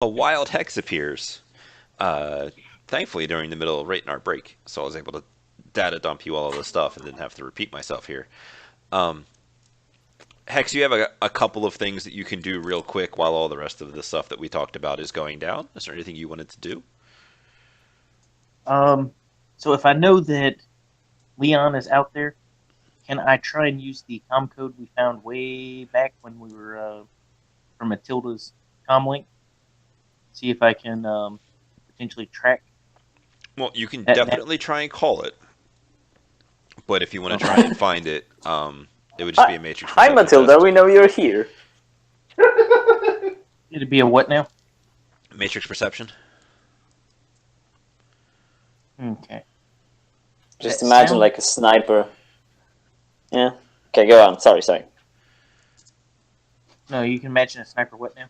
a wild hex appears. Uh, Thankfully, during the middle, right in our break, so I was able to data dump you all of the stuff and didn't have to repeat myself here. Um, Hex, you have a couple of things that you can do real quick while all the rest of the stuff that we talked about is going down. Is there anything you wanted to do? Um, so if I know that Leon is out there, can I try and use the com code we found way back when we were from Matilda's comlink? See if I can potentially track Well, you can that net. definitely try and call it, but if you want to try Okay. and find it, it would just be Hi, a matrix hi, perception Matilda. test. We know you're here. It'd be a what now? Matrix perception. Okay. Just That imagine sound like a sniper. Yeah. Okay, go on. Sorry, sorry. no, you can imagine a sniper what now?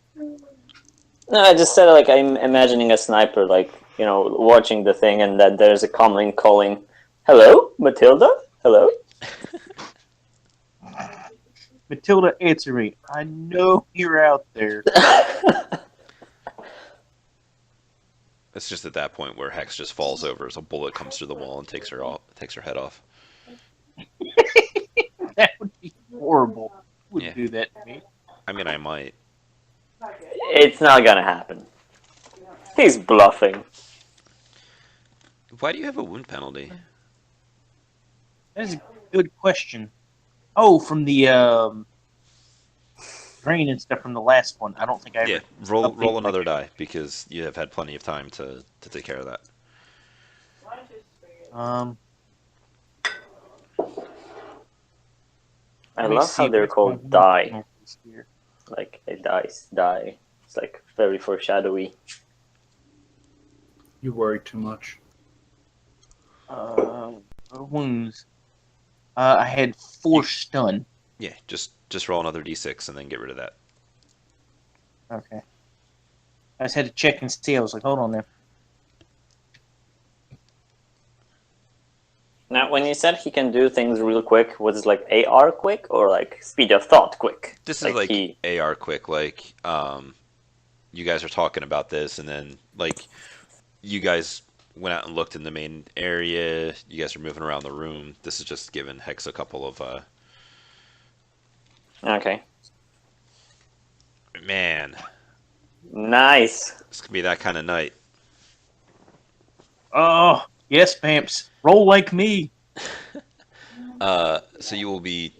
No, I just said like I'm imagining a sniper, like watching the thing, and that there's a comlink calling, "Hello, Matilda. Hello." Matilda, answer me. I know you're out there. It's just at that point where Hex just falls over as a bullet comes through the wall and takes her head off. That would be horrible. Yeah, Wouldn't do that to me. I mean I might. It's not gonna happen. He's bluffing. Why do you have a wound penalty? That is a good question. Oh, from the drain and stuff from the last one. I don't think I Yeah, ever roll updated my. another die because you have had plenty of time to take care of that. Um, I let me love how see. they're What's my called wound die. penalties here? Like a dice, die. It's like very foreshadowy. You worry too much. Uh, wounds. I had You, 4 stun. yeah, just roll another d6 and then get rid of that. Okay. I just had to check and see. I was like, hold on there. Now, when you said he can do things real quick, was it like AR quick or like speed of thought quick? This is Like like he. AR quick, like you guys are talking about this and then like you guys went out and looked in the main area. You guys are moving around the room. This is just giving Hex a couple of Okay. man, Nice. this could be that kind of night. Oh, yes, Bamce. Roll like me. So you will be.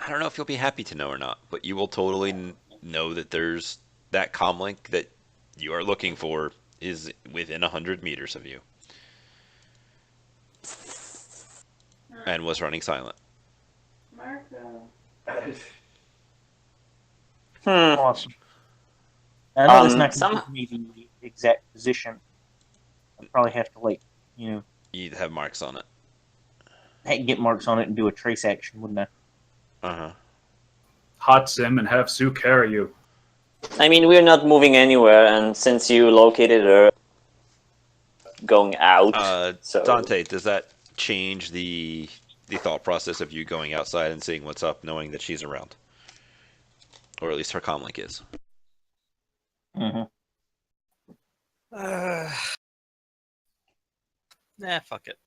I don't know if you'll be happy to know or not, but you will totally know that there's that comlink that you are looking for is within 100 meters of you and was running silent. Hmm. Awesome. I know that's not going to Some. give me the exact position. I'll probably have to, like, you know, You'd have marks on it. get marks on it and do a trace action, wouldn't I? Uh huh. Hot sim and have Sue carry you. I mean, we're not moving anywhere, and since you located her, going out, so Dante, does that change the thought process of you going outside and seeing what's up, knowing that she's around, or at least her comlink is? Mm-hmm. Uh, nah, fuck it.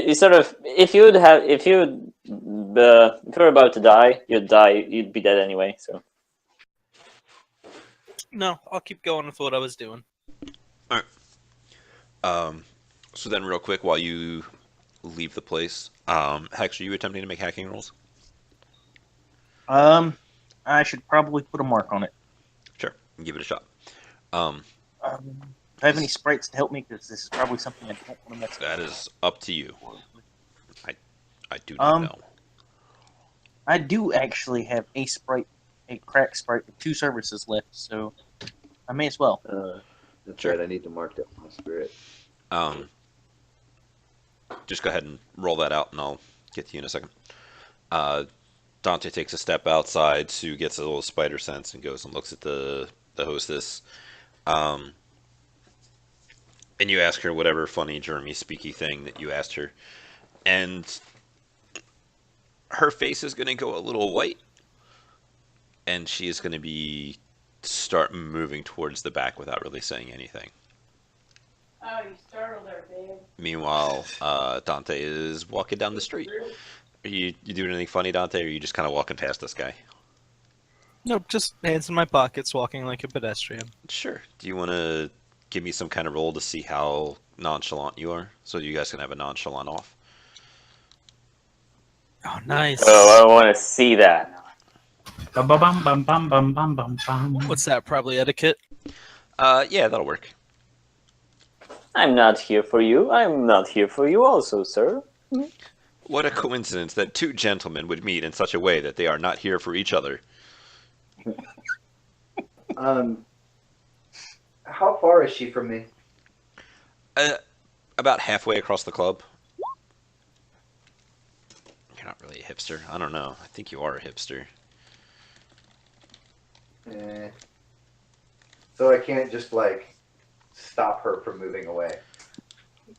you sort of if you're about to die, you'd be dead anyway. So No, I'll keep going with what I was doing. All right. Um, so then, real quick, while you leave the place, Hex, are you attempting to make hacking rolls? I should probably put a mark on it. Sure, give it a shot. Um, Do I have any sprites to help me? Because this is probably something I don't want to mess that up. is up to you. I do not Um, know. I do actually have a sprite, a crack sprite with 2 services left, so I may as well. That's Sure. right. I need to mark that on my spirit. Um, just go ahead and roll that out, and I'll get to you in a second. Dante takes a step outside. Sue gets a little spider sense and goes and looks at the hostess. Um, and you ask her whatever funny Jeremy speaky thing that you asked her, and her face is going to go a little white, and she is going to be start moving towards the back without really saying anything. Oh, you startled her, babe. Meanwhile, Dante is walking down the street. Are you doing anything funny, Dante, or are you just kind of walking past this guy? Nope, just hands in my pockets, walking like a pedestrian. Sure. Do you want to give me some kind of roll to see how nonchalant you are, so you guys can have a nonchalant off? Oh, nice. Oh, I want to see that. Bum bum bum bum bum bum bum bum bum. What's that? Probably etiquette. Yeah, that'll work. I'm not here for you. I'm not here for you also, sir. What a coincidence that two gentlemen would meet in such a way that they are not here for each other. How far is she from me? About halfway across the club. You're not really a hipster. I don't know. I think you are a hipster. So I can't just like stop her from moving away.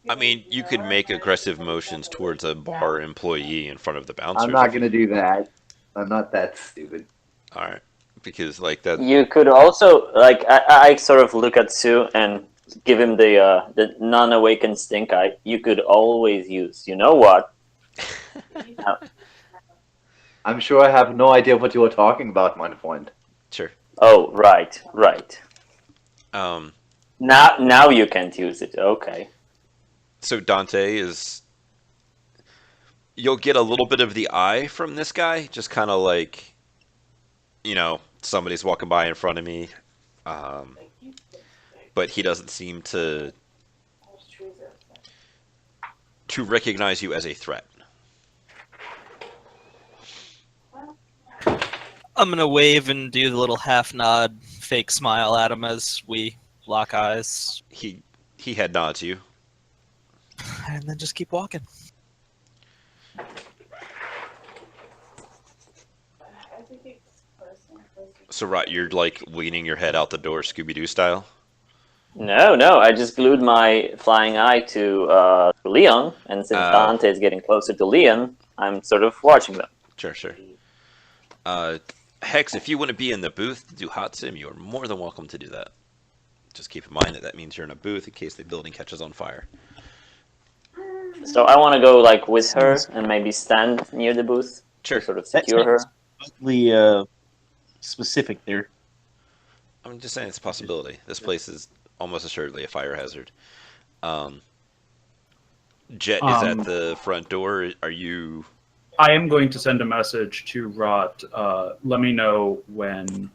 I mean, you could make aggressive motions towards a bar employee in front of the bouncers. I'm not gonna do that. I'm not that stupid. All right, because like that. You could also like I sort of look at Sue and give him the non-awakened stink eye. You could always use. You know what? I'm sure I have no idea what you are talking about, my friend. Sure. Oh, right. Um. Now you can't use it. Okay. So Dante is. You'll get a little bit of the eye from this guy, just kind of like, somebody's walking by in front of me, but he doesn't seem to recognize you as a threat. I'm gonna wave and do the little half nod, fake smile at him as we lock eyes, He head nods you. and then just keep walking. So right, you're like leaning your head out the door, Scooby Doo style. No. I just glued my flying eye to Leon, and since Dante is getting closer to Leon, I'm sort of watching them. Sure. Hex, if you want to be in the booth to do hot sim, you are more than welcome to do that. Just keep in mind that means you're in a booth in case the building catches on fire. So I want to go like with her and maybe stand near the booth Sure. to sort of That's secure her. completely specific there. I'm just saying it's a possibility. This place is almost assuredly a fire hazard. Jet is at the front door. Are you? I am going to send a message to Rot. Let me know when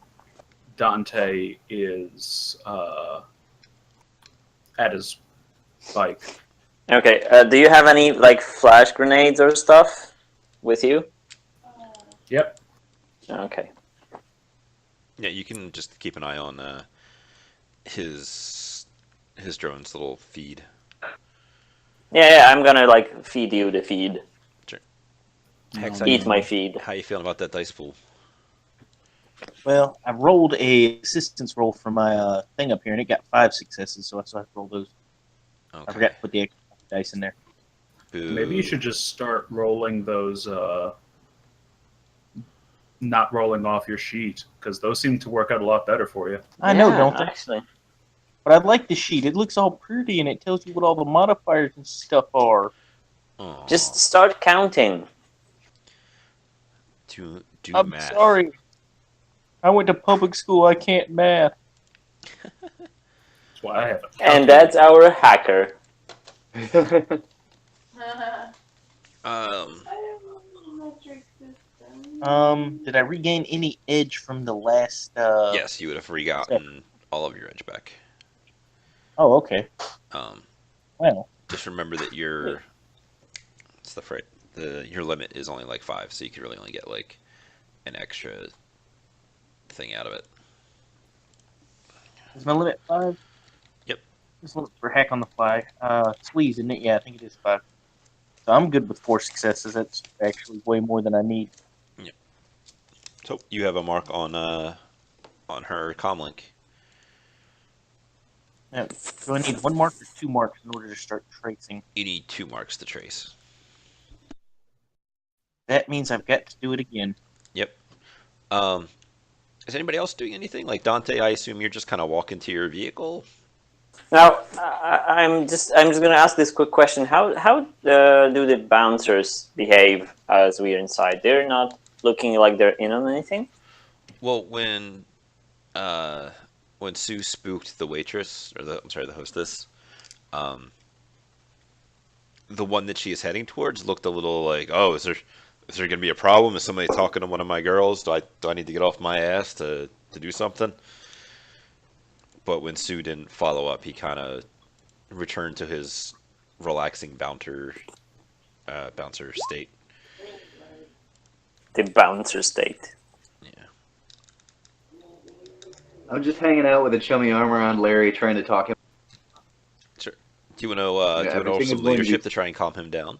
Dante is at his bike. Okay. Do you have any like flash grenades or stuff with you? Yep. Okay. Yeah, you can just keep an eye on his drone's little feed. Yeah. I'm gonna like feed you the feed. Hex, Eat my feed. how you feeling about that dice pool? Well, I rolled a assistance roll for my thing up here, and it got 5 successes, so I still have to roll those. Okay. I forgot to put the extra dice in there. Boo. Maybe you should just start rolling those. Not rolling off your sheet, because those seem to work out a lot better for you. I know, Yeah, don't they? actually. But I like the sheet. It looks all pretty, and it tells you what all the modifiers and stuff are. Aw. Just start counting. do I'm math. sorry. I went to public school. I can't math. That's why I have a And that's our hacker. Did I regain any edge from the last? Yes, you would have re-gotten all of your edge back. Oh, okay. Well, Just remember that your your limit is only like 5, so you could really only get like an extra thing out of it. is my limit 5? Yep. Just look for hack on the fly. Squeeze, isn't it? Yeah, I think it is 5. So I'm good with 4 successes. That's actually way more than I need. So you have a mark on her comlink. Now, do I need 1 mark or 2 marks in order to start tracing? You need 2 marks to trace. That means I've got to do it again. Yep. Is anybody else doing anything? Like Dante, I assume you're just kind of walking to your vehicle. Now, I'm just gonna ask this quick question. How do the bouncers behave as we are inside? They're not looking like they're in on anything. Well, uh, when Sue spooked the waitress, or the hostess, um, the one that she is heading towards looked a little like, oh, is there gonna be a problem? Is somebody talking to one of my girls? Do I need to get off my ass to do something? But when Sue didn't follow up, he kind of returned to his relaxing bouncer state. The bouncer state. Yeah. I'm just hanging out with a chummy arm around Larry, trying to talk him. Sure. Do you want to roll Everything is some going to leadership be to try and calm him down?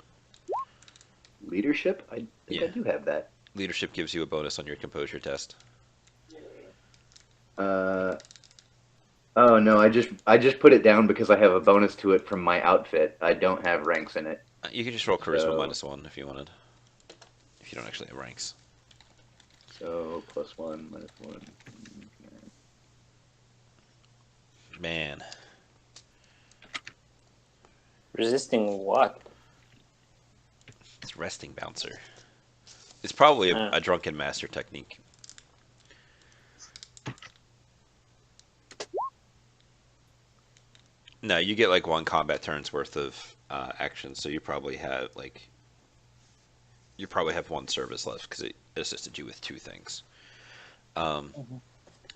leadership. I think I Yeah. do have that. Leadership gives you a bonus on your composure test. Uh, oh no, I just put it down because I have a bonus to it from my outfit. I don't have ranks in it. You can just roll charisma So- -1 if you wanted. If you don't actually have ranks. So +1, -1. Man. Resisting what? It's resting bouncer. It's probably Ah. a drunken master technique. No, you get like one combat turn's worth of action, so you probably have one service left because it assisted you with two things. So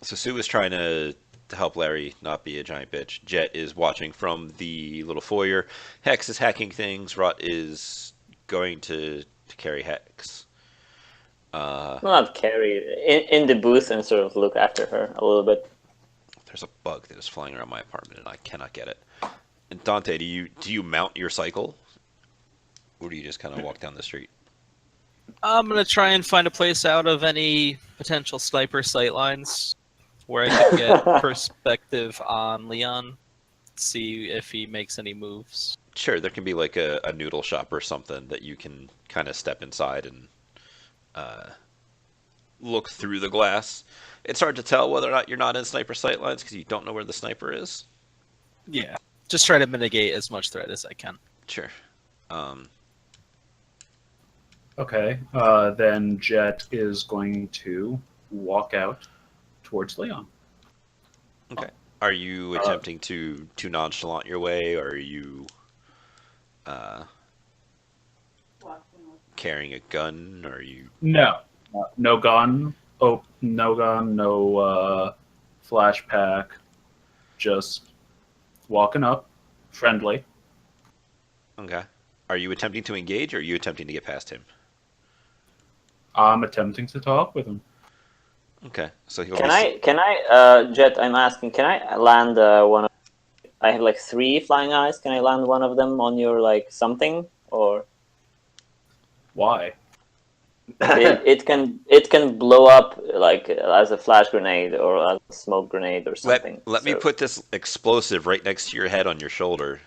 Sue is trying to help Larry not be a giant bitch. Jet is watching from the little foyer. Hex is hacking things. Rot is going to carry Hex. Well, not carry in the booth and sort of look after her a little bit. There's a bug that is flying around my apartment and I cannot get it. And Dante, do you mount your cycle, or do you just kind of walk down the street? I'm gonna try and find a place out of any potential sniper sight lines where I can get perspective on Leon, see if he makes any moves. Sure, there can be like a noodle shop or something that you can kind of step inside and look through the glass. It's hard to tell whether or not you're not in sniper sight lines because you don't know where the sniper is. Yeah, just try to mitigate as much threat as I can. Sure. Okay, then Jet is going to walk out towards Leon. Okay. Are you attempting to nonchalant your way, or are you carrying a gun, or are you? No, no gun. Oh, no gun. No flash pack. Just walking up, friendly. Okay. Are you attempting to engage, or are you attempting to get past him? I'm attempting to talk with him. Okay. So he'll Can be... I, Jet? I'm asking. Can I land one? I have like 3 flying eyes. Can I land one of them on your like something or? Why? it can blow up like as a flash grenade or as a smoke grenade or something. Let me put this explosive right next to your head on your shoulder.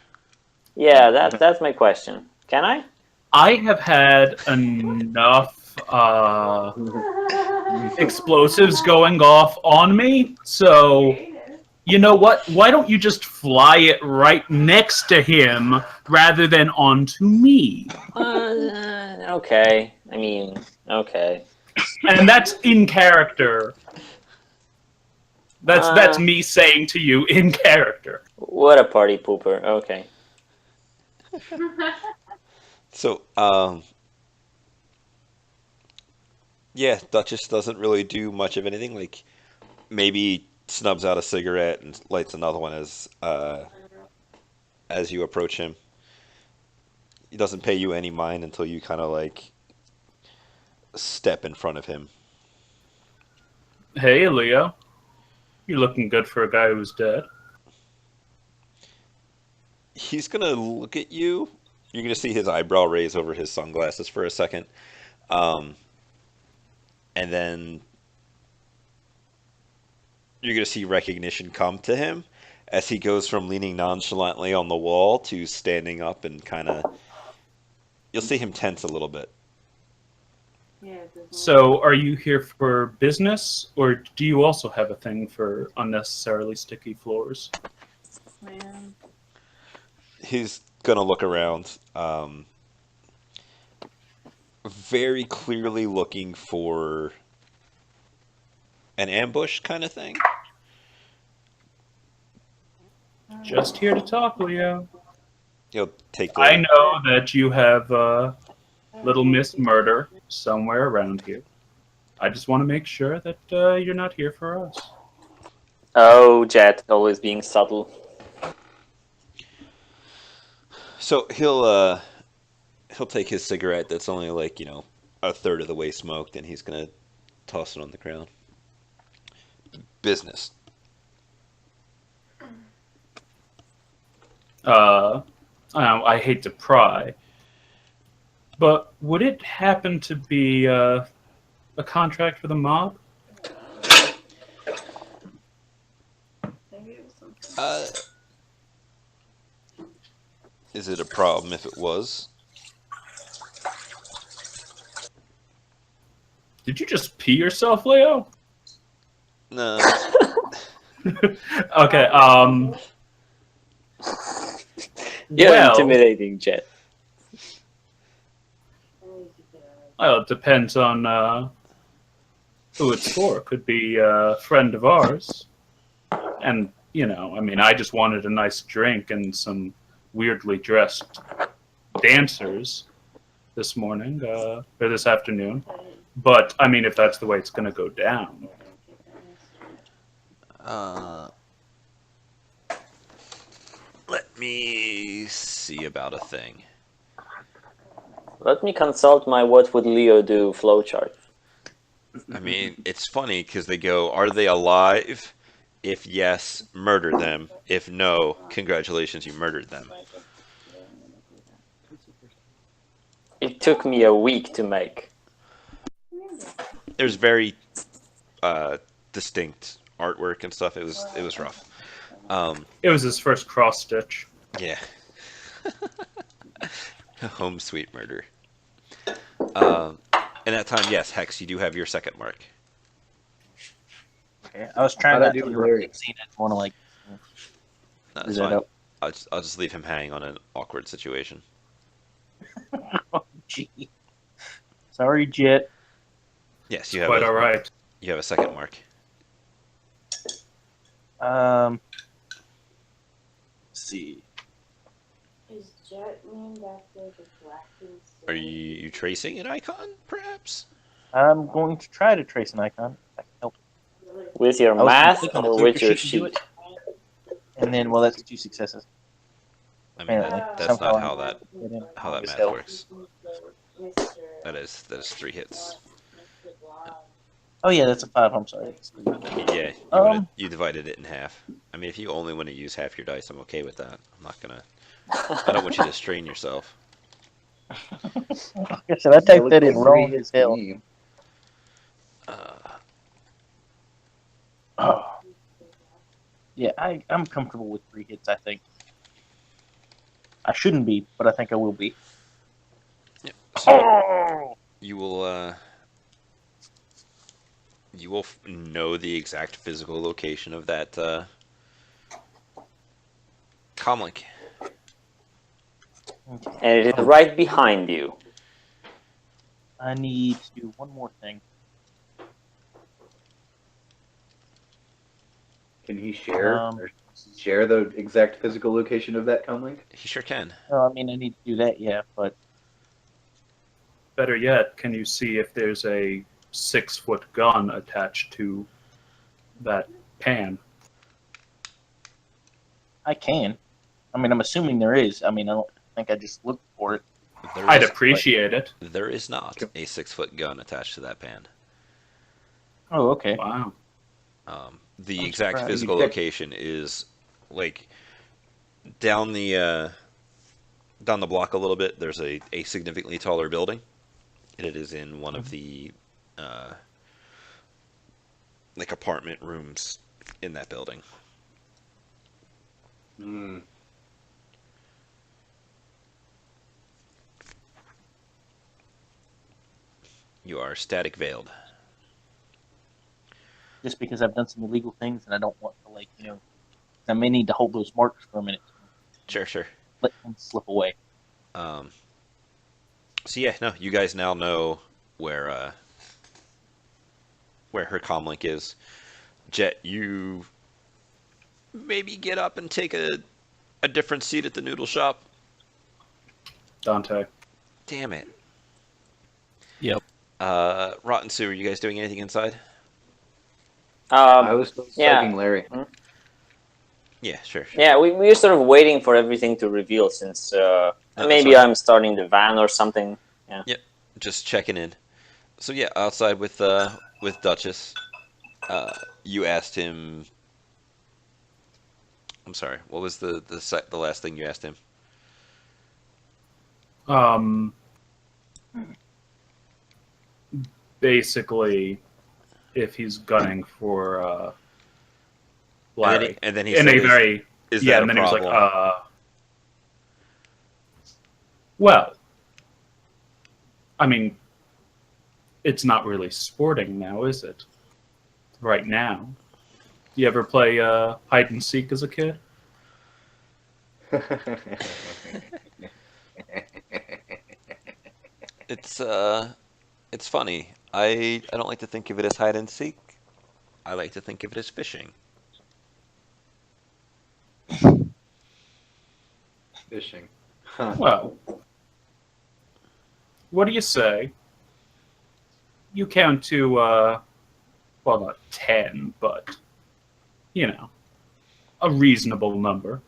Yeah, that's my question. Can I? I have had enough explosives going off on me, so you know what? Why don't you just fly it right next to him rather than onto me? Okay. I mean, okay. And that's in character. That's me saying to you in character. What a party pooper. Okay. So, yeah, Duchess doesn't really do much of anything. Like, maybe snubs out a cigarette and lights another one as you approach him. He doesn't pay you any mind until you kind of like step in front of him. Hey, Leo. You're looking good for a guy who's dead. He's gonna look at you. You're gonna see his eyebrow raise over his sunglasses for a second, and then you're gonna see recognition come to him as he goes from leaning nonchalantly on the wall to standing up and kind of. You'll see him tense a little bit. So, are you here for business, or do you also have a thing for unnecessarily sticky floors? Man. He's gonna look around, very clearly looking for an ambush kind of thing. Just here to talk, Leo. He'll take I the. know that you have Little Miss Murder somewhere around here. I just want to make sure that you're not here for us. Oh, Jet, always being subtle. So he'll take his cigarette that's only like a third of the way smoked, and he's gonna toss it on the ground. Business. I hate to pry, but would it happen to be a contract for the mob? Uh, is it a problem if it was? Did you just pee yourself, Leo? No. Okay. You're Well, intimidating, Jet. well, it depends on who it's for. Could be a friend of ours, and I mean, I just wanted a nice drink and some weirdly dressed dancers this morning or this afternoon. But I mean, if that's the way it's going to go down. Let me see about a thing. Let me consult my "What would Leo do" flowchart. I mean, it's funny because they go, "Are they alive? If yes, murder them. If no, congratulations, you murdered them." It took me a week to make. There's very distinct artwork and stuff. It was rough. It was his first cross stitch. Yeah. Home sweet murder. And that time, yes, Hex, you do have your second mark. Okay. I was trying How'd I not do to with interrupt Larry? him, seeing I didn't want to like. That's Is that fine. up? I'll just leave him hanging on an awkward situation. Oh, gee. Sorry, Jet. Yes, It's quite all right. you have a second mark. Let's see. Is Jet named after the Blackened Are you tracing an icon, perhaps? I'm going to try to trace an icon. If I can help. With your I was gonna math click on the or character with your sheet and do sheet? it, and then well, that's 2 successes. I mean, Apparently, that's somehow not I how that didn't math help. works. That is 3 hits. Oh yeah, that's a 5. I'm sorry. That's 3. I mean, yeah, you divided it in half. I mean, if you only want to use half your dice, I'm okay with that. I'm not gonna. I don't want you to strain yourself. Like I said, I typed that in wrong as hell. Oh. Yeah, I'm comfortable with 3 hits. I think I shouldn't be, but I think I will be. So you will know the exact physical location of that comlink. Okay. And it is right behind you. I need to do one more thing. Can he share Um, or share the exact physical location of that comlink? He sure can. I mean, I need to do that, yeah, but Better yet, can you see if there's a 6-foot gun attached to that pan? I can. I mean, I'm assuming there is. I mean, I don't think I just looked for it. I'd appreciate it. There is not a 6-foot gun attached to that pan. Oh, okay. Wow. The I'm exact surprised. physical location is like down the block a little bit. There's a significantly taller building, and it is in one of the like apartment rooms in that building. Hmm. You are static veiled. Just because I've done some illegal things and I don't want to, like, I may need to hold those marks for a minute. Sure, sure. Let them slip away. So yeah, no, you guys now know where her comlink is. Jet, you maybe get up and take a different seat at the noodle shop. Dante. Damn it. Yep. Rotten Sue, are you guys doing anything inside? I was still yeah. psyching Larry. Yeah, sure. Yeah, we were sort of waiting for everything to reveal since maybe sorry. I'm starting the van or something. Yeah. Yep, just checking in. So yeah, outside with Duchess, you asked him. I'm sorry. What was the last thing you asked him? Basically, if he's gunning for Larry, And then he in said, a very "Is yeah, that and a then problem?" he was like, well, I mean, it's not really sporting now, is it? Right now, you ever play hide and seek as a kid? It's funny. I don't like to think of it as hide and seek. I like to think of it as fishing. Fishing. Huh. Well, what do you say? You count to, well, not 10, but, a reasonable number.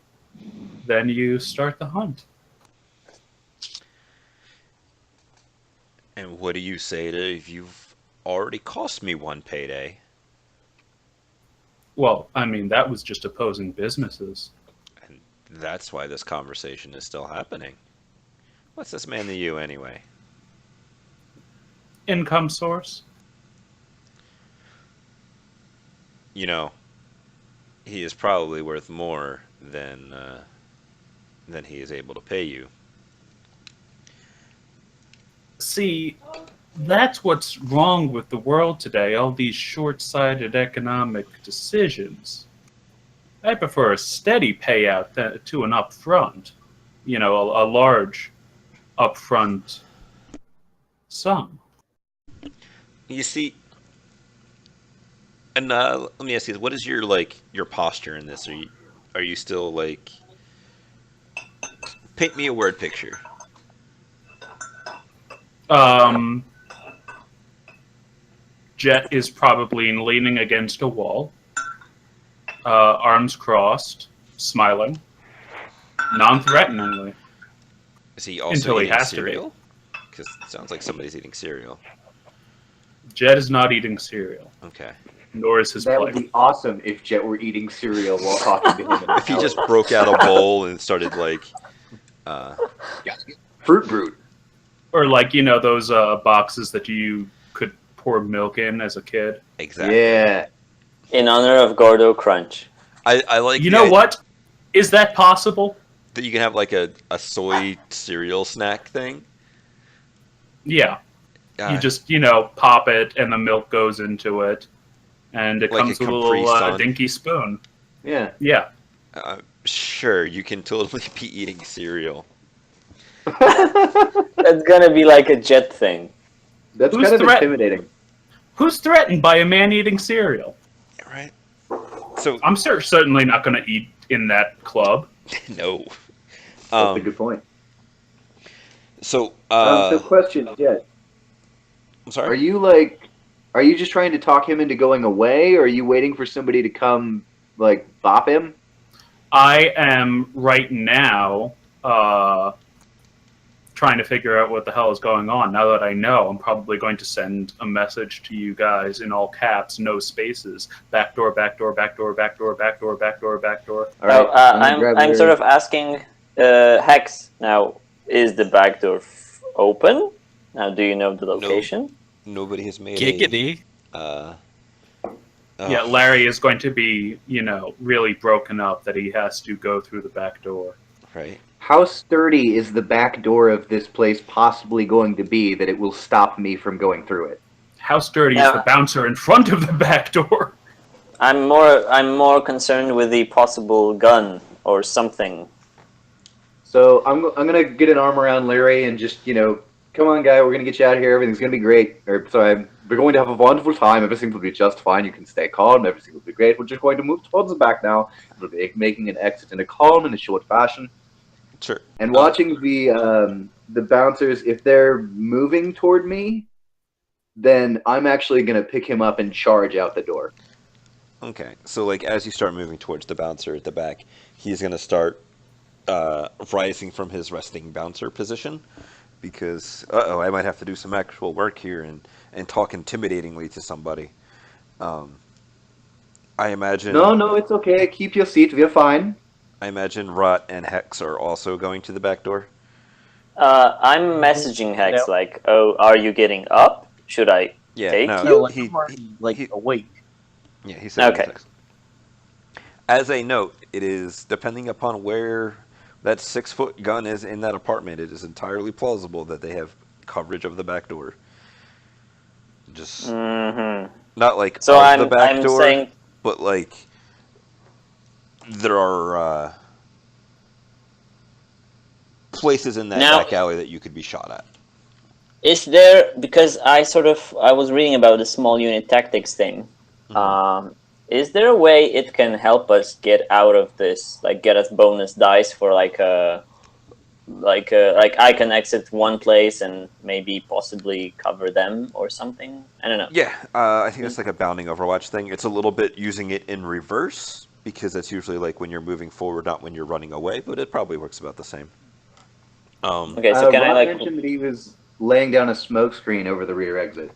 Then you start the hunt. And what do you say to if you've already cost me one payday? Well, I mean, that was just opposing businesses. And that's why this conversation is still happening. What's this man to you anyway? Income source? He is probably worth more than he is able to pay you. See, that's what's wrong with the world today, all these short-sighted economic decisions. I prefer a steady payout to an upfront, a large upfront sum. You see, and let me ask you, what is your posture in this? Are you still paint me a word picture? Jet is probably leaning against a wall, arms crossed, smiling, non-threateningly. Is he also Until he eating has to be. cereal? Because it sounds like somebody's eating cereal. Jet is not eating cereal, Okay. nor is his That plate. would be awesome if Jet were eating cereal while talking to him. In If he just broke out a bowl and started Fruit Brute. Or those boxes that you could pour milk in as a kid. exactly. Yeah. In honor of Gordo Crunch. I like You know what? Is that possible? that you can have a soy cereal snack thing. Yeah. Uh, You just, pop it and the milk goes into it. And it Like comes a with a Capri little Sun. dinky spoon. Yeah. Yeah. sure, you can totally be eating cereal. That's gonna be like a Jet thing. That's Who's kind of threat- intimidating. Who's threatened by a man eating cereal? Right? So, I'm certainly not going to eat in that club. no. That's a good point. So, So question, Jet. I'm Are sorry? you just trying to talk him into going away, or are you waiting for somebody to come, bop him? I am right now trying to figure out what the hell is going on. Now that I know, I'm probably going to send a message to you guys in all caps, no spaces. Backdoor, backdoor, backdoor, backdoor, backdoor, backdoor, backdoor. All right. I'm sort of asking Hex now. Is the back door open? Now, do you know the location? Nobody has made Giggity. Yeah, Larry is going to be, really broken up that he has to go through the back door. Right. how sturdy is the back door of this place possibly going to be that it will stop me from going through it? How sturdy is the bouncer in front of the back door? I'm more concerned with the possible gun or something. So I'm gonna get an arm around Larry and just come on, guy, we're gonna get you out of here. Everything's gonna be great. We're going to have a wonderful time. Everything will be just fine. You can stay calm. Everything will be great. We're just going to move towards the back now. We'll be making an exit in a calm and a short fashion. Sure. And watching the bouncers, if they're moving toward me, then I'm actually gonna pick him up and charge out the door. Okay, so like as you start moving towards the bouncer at the back, he's gonna start rising from his resting bouncer position because I might have to do some actual work here and talk intimidatingly to somebody. I imagine. No, it's okay. Keep your seat. We're fine. I imagine Rot and Hex are also going to the back door. I'm messaging Hex like, "Oh, are you getting up? Should I take no, you?" No, like, I'm already awake. Yeah, he said. Okay. As a note, it is depending upon where that 6-foot gun is in that apartment. It is entirely plausible that they have coverage of the back door. Just not like So the back door, saying, but like there are places in that back alley that you could be shot at. is there, because I was reading about the small unit tactics thing. Is there a way it can help us get out of this, like get us bonus dice for like I can exit one place and maybe possibly cover them or something? I don't know. Yeah, I think it's like a bounding Overwatch thing. It's a little bit using it in reverse because that's usually like when you're moving forward, not when you're running away. But it probably works about the same. Okay, so can I Rob mentioned that he was laying down a smoke screen over the rear exit.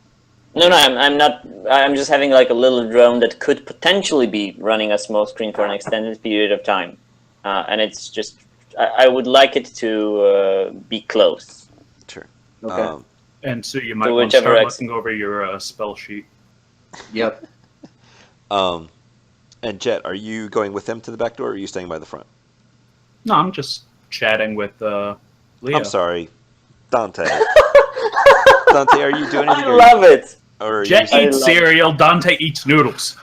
No, I'm not. I'm just having like a little drone that could potentially be running a smoke screen for an extended period of time, and it's just I would like it to be close. Sure. Okay. And so you might want to start looking over your spell sheet. Yep. And Jet, are you going with them to the back door, or are you staying by the front? No, I'm just chatting with Leo. I'm sorry, Dante. Dante, are you doing anything? I love it. Or Jet eats cereal, Dante eats noodles.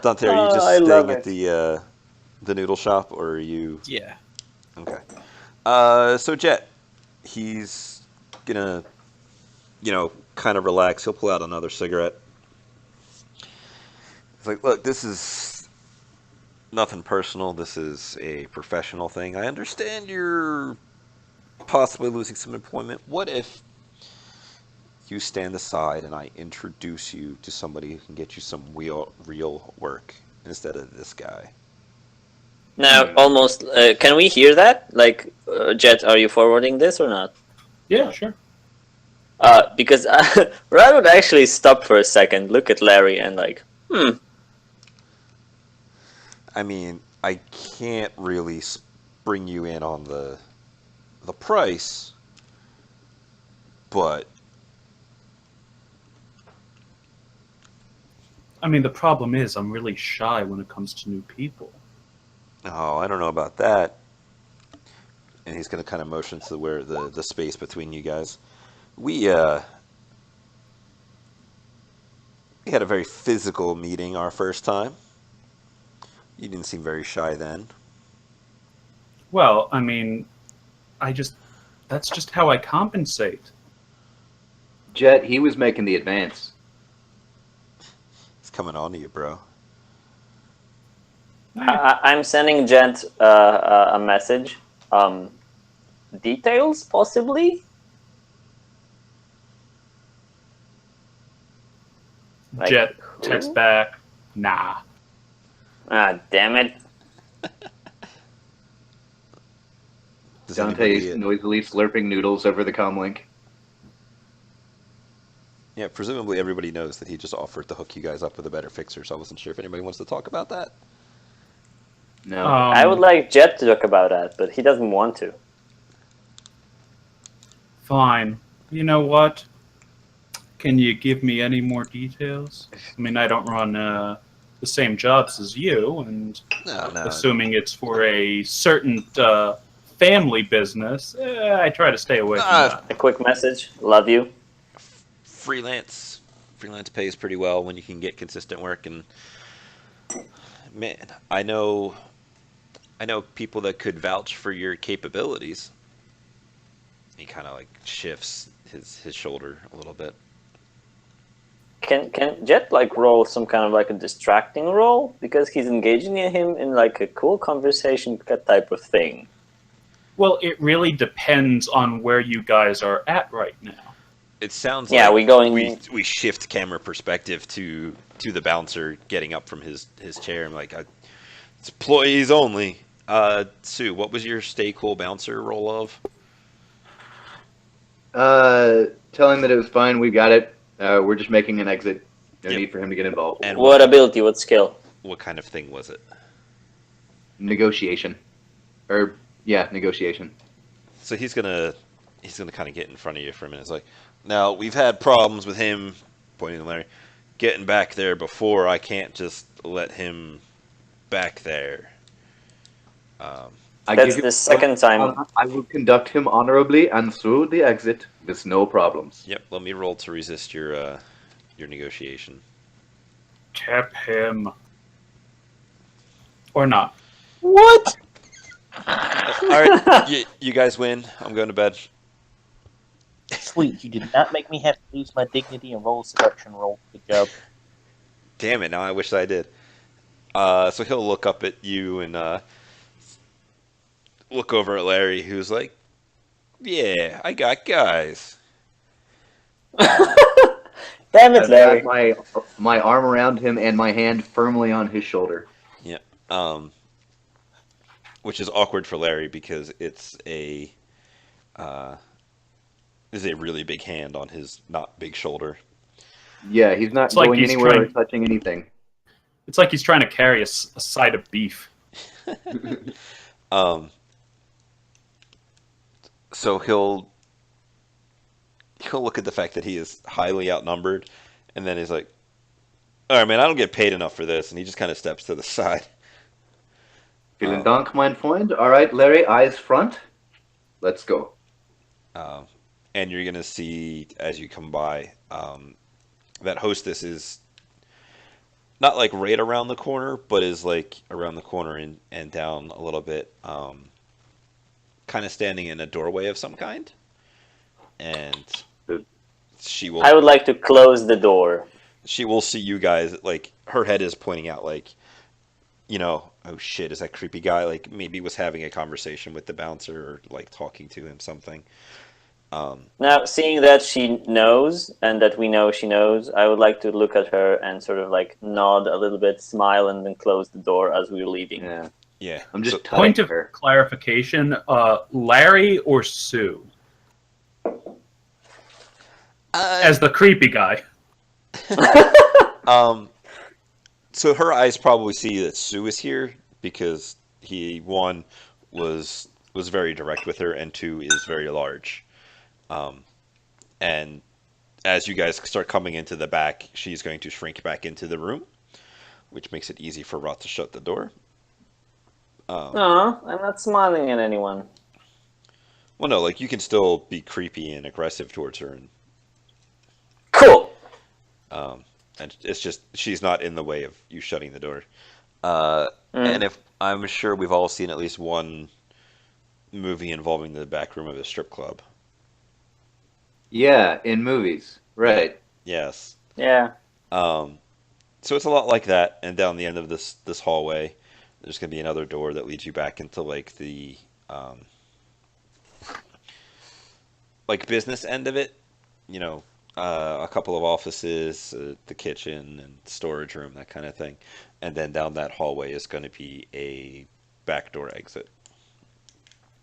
Dante, are you just staying at the noodle shop, or are you? Yeah. Okay. So Jet, he's gonna, kind of relax. He'll pull out another cigarette. It's like, look, this is nothing personal. This is a professional thing. I understand you're possibly losing some employment. What if you stand aside and I introduce you to somebody who can get you some real work instead of this guy? Now, almost. Can we hear that? Like, Jet, are you forwarding this or not? Yeah, sure. Because Rad would actually stop for a second, look at Larry, and like, I mean, I can't really bring you in on the price, but I mean, the problem is I'm really shy when it comes to new people. oh, I don't know about that. And he's going to kind of motion to where the space between you guys. We had a very physical meeting our first time. You didn't seem very shy then. Well, I mean, that's just how I compensate. Jet, he was making the advance. It's coming on to you, bro. I'm sending Jet a message. Details, possibly? Like, Jet text back, nah. Ah, damn it. Dante's noisily slurping noodles over the comlink. Yeah, presumably everybody knows that he just offered to hook you guys up with a better fixer, so I wasn't sure if anybody wants to talk about that. No. I would like Jet to talk about that, but he doesn't want to. Fine. You know what? Can you give me any more details? I mean, I don't run the same jobs as you, and No, no. assuming it's for a certain family business, I try to stay away from that. A quick message. Love you. Freelance pays pretty well when you can get consistent work, and man, I know people that could vouch for your capabilities. He kind of like shifts his shoulder a little bit. Can Jet like roll some kind of like a distracting role because he's engaging him in like a cool conversation type of thing? Well, it really depends on where you guys are at right now. It sounds Yeah, like we shift camera perspective to the bouncer getting up from his chair. I'm like, it's employees only. Sue, what was your stay cool bouncer role of? Telling that it was fine. We got it. We're just making an exit. No Yep. need for him to get involved. And What ability? What skill? what kind of thing was it? Negotiation. Negotiation. So he's gonna kind of get in front of you for a minute. It's like, now we've had problems with him, pointing to Larry, getting back there before. I can't just let him back there. That's the second time. I will conduct him honorably and through the exit with no problems. Yep. Let me roll to resist your negotiation. Tap him. Or not. What? All right, you guys win. I'm going to bed. Sweet, you did not make me have to lose my dignity and roll a seduction roll. Good job. Damn it! Now I wish I did. So he'll look up at you and look over at Larry, who's like, "Yeah, I got guys." Damn it, I've Larry. got my arm around him and my hand firmly on his shoulder. Yeah. Which is awkward for Larry because it's a really big hand on his not big shoulder. Yeah, he's not It's like going he's anywhere or trying- touching anything. It's like he's trying to carry a side of beef. So he'll look at the fact that he is highly outnumbered, and then he's like, "All right, man, I don't get paid enough for this," and he just kind of steps to the side. Vielen Dank, mein Freund. All right, Larry, eyes front. Let's go. And you're gonna see as you come by that hostess is not like right around the corner, but is like around the corner and down a little bit, kind of standing in a doorway of some kind, and she will. I would like to close the door. She will see you guys. Like her head is pointing out, like, oh shit, is that creepy guy? Like maybe was having a conversation with the bouncer or like talking to him something. Now, seeing that she knows and that we know she knows, I would like to look at her and sort of like nod a little bit, smile, and then close the door as we're leaving. Yeah, Yeah. I'm just Point touching of her. clarification, Larry or Sue? As the creepy guy. So her eyes probably see that Sue is here because he, one, was very direct with her, and two, is very large. And as you guys start coming into the back, she's going to shrink back into the room, which makes it easy for Roth to shut the door. No, I'm not smiling at anyone. Well, no, like you can still be creepy and aggressive towards her, Cool. and it's just she's not in the way of you shutting the door. And if I'm sure we've all seen at least one movie involving the back room of a strip club. Yeah, in movies. Right. Yes. Yeah. So it's a lot like that, and down the end of this hallway, there's going to be another door that leads you back into like the like business end of it. A couple of offices, the kitchen and storage room, that kind of thing, and then down that hallway is going to be a back door exit.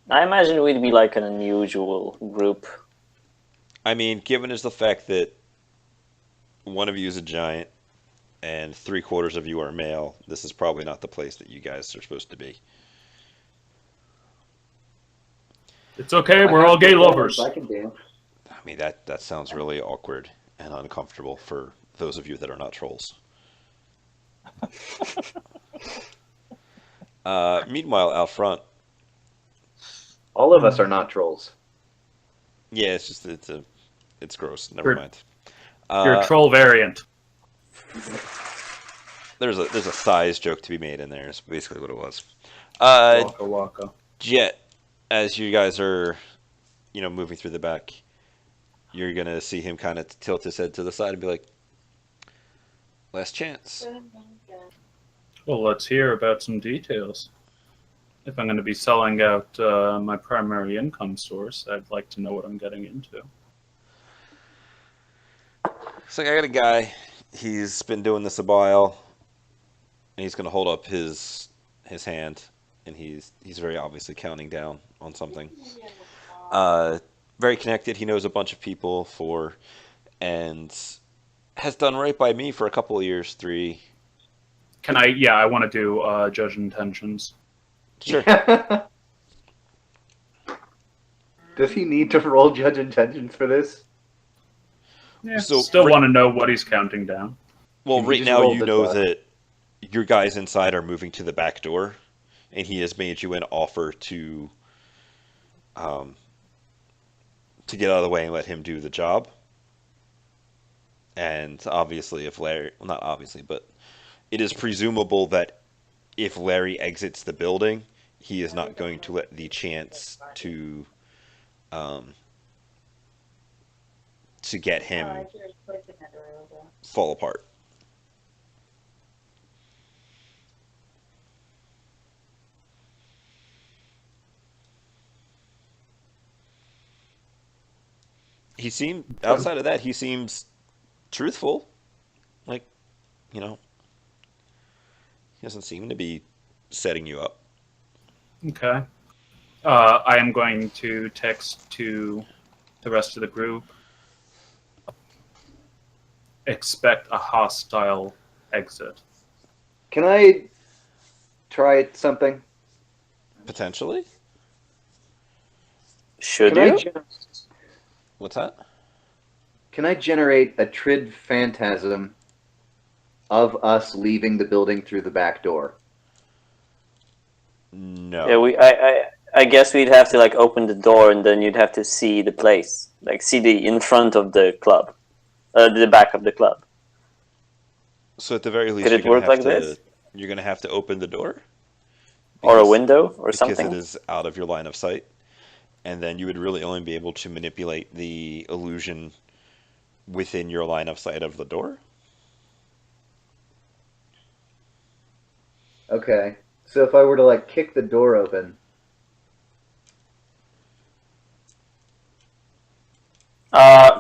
I imagine we'd be like an unusual group. I mean, given is the fact that one of you is a giant and 3/4 of you are male, this is probably not the place that you guys are supposed to be. It's okay, we're all gay lovers. I can dance. I mean, that sounds really awkward and uncomfortable for those of you that are not trolls. Meanwhile, out front, All of us are not trolls. yeah, it's just it's gross. Never You're- mind. You're a troll variant. There's a size joke to be made in there. Is basically what it was. Waka waka. Jet, as you guys are, moving through the back, you're gonna see him kind of tilt his head to the side and be like, "Last chance." Well, let's hear about some details. If I'm going to be selling out my primary income source, I'd like to know what I'm getting into. So I got a guy. He's been doing this a while, and he's gonna hold up his hand, and he's very obviously counting down on something. Very connected. He knows a bunch of people and has done right by me for a couple of years. 3. Can I? Yeah, I want to do judge intentions. Sure. Does he need to roll judge intentions for this? Yeah, So, still right- want to know what he's counting down. Well, Can you right just now roll you the know die? that your guys inside are moving to the back door, and he has made you an offer to get out of the way and let him do the job. And obviously, if Larry, well, not obviously, but it is presumable that if Larry exits the building, he is not going to let the chance to get him fall apart. Outside of that, he seems truthful. Like, he doesn't seem to be setting you up. Okay. I am going to text to the rest of the group. Expect a hostile exit. Can I try something? Potentially? Should Can you? I gen- What's that? Can I generate a trid phantasm of us leaving the building through the back door? No. Yeah, I guess we'd have to like open the door and then you'd have to see the place, like see the in front of the club, the back of the club. So at the very least, Could it you're work gonna have like to this? you're gonna have to open the door Or a because window or because something? it is out of your line of sight, and then you would really only be able to manipulate the illusion within your line of sight of the door. Okay. So if I were to like kick the door open,